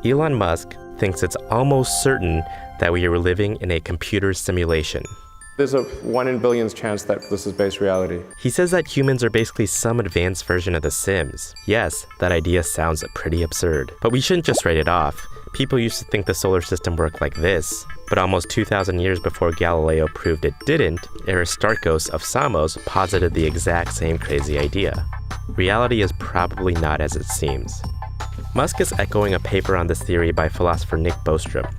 Elon Musk thinks it's almost certain that we are living in a computer simulation. There's a 1 in billions chance that this is base reality. He says that humans are basically some advanced version of The Sims. Yes, that idea sounds pretty absurd, but we shouldn't just write it off. People used to think the solar system worked like this, but almost 2,000 years before Galileo proved it didn't, Aristarchus of Samos posited the exact same crazy idea. Reality is probably not as it seems. Musk is echoing a paper on this theory by philosopher Bostrom.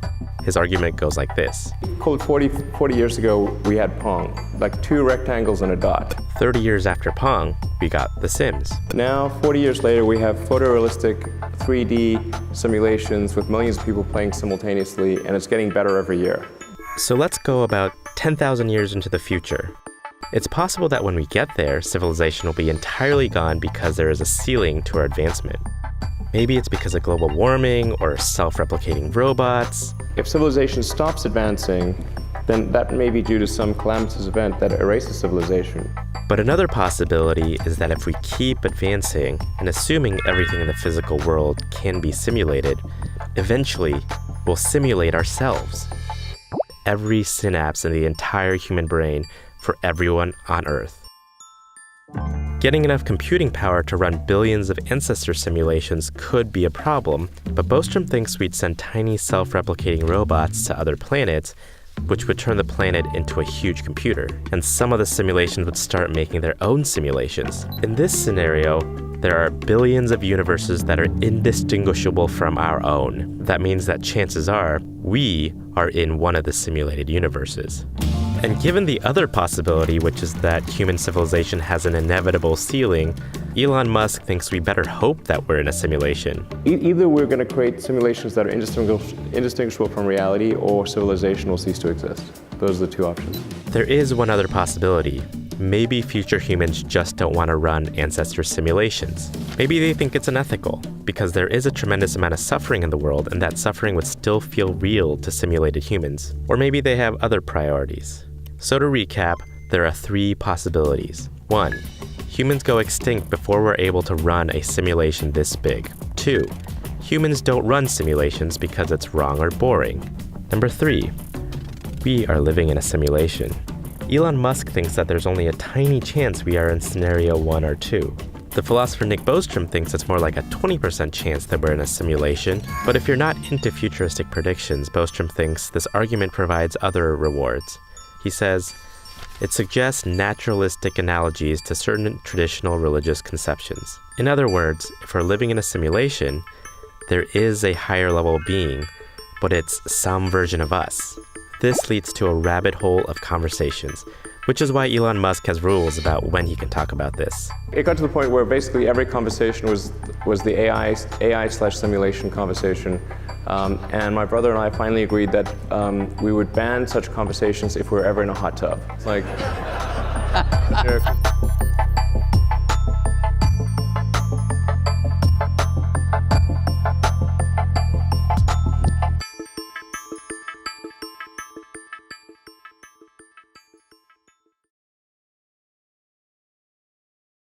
His argument goes like this. Called 40 years ago, we had Pong, like 2 rectangles and a dot. 30 years after Pong, we got The Sims. Now, 40 years later, we have photorealistic 3D simulations with millions of people playing simultaneously, and it's getting better every year. So let's go about 10,000 years into the future. It's possible that when we get there, civilization will be entirely gone because there is a ceiling to our advancement. Maybe it's because of global warming or self-replicating robots. If civilization stops advancing, then that may be due to some calamitous event that erases civilization. But another possibility is that if we keep advancing and assuming everything in the physical world can be simulated, eventually we'll simulate ourselves. Every synapse in the entire human brain for everyone on Earth. Getting enough computing power to run billions of ancestor simulations could be a problem, but Bostrom thinks we'd send tiny self-replicating robots to other planets, which would turn the planet into a huge computer, and some of the simulations would start making their own simulations. In this scenario, there are billions of universes that are indistinguishable from our own. That means that chances are, we are in one of the simulated universes. And given the other possibility, which is that human civilization has an inevitable ceiling, Elon Musk thinks we better hope that we're in a simulation. Either we're going to create simulations that are indistinguishable from reality, or civilization will cease to exist. Those are the 2 options. There is one other possibility. Maybe future humans just don't want to run ancestor simulations. Maybe they think it's unethical, because there is a tremendous amount of suffering in the world, and that suffering would still feel real to simulated humans. Or maybe they have other priorities. So to recap, there are 3 possibilities. 1. Humans go extinct before we're able to run a simulation this big. 2. Humans don't run simulations because it's wrong or boring. Number 3. We are living in a simulation. Elon Musk thinks that there's only a tiny chance we are in scenario 1 or 2. The philosopher Bostrom thinks it's more like a 20% chance that we're in a simulation, but if you're not into futuristic predictions, Bostrom thinks this argument provides other rewards. He says, it suggests naturalistic analogies to certain traditional religious conceptions. In other words, if we're living in a simulation, there is a higher level being, but it's some version of us. This leads to a rabbit hole of conversations, which is why Elon Musk has rules about when he can talk about this. It got to the point where basically every conversation was the AI/simulation conversation. And my brother and I finally agreed that we would ban such conversations if we were ever in a hot tub. It's like,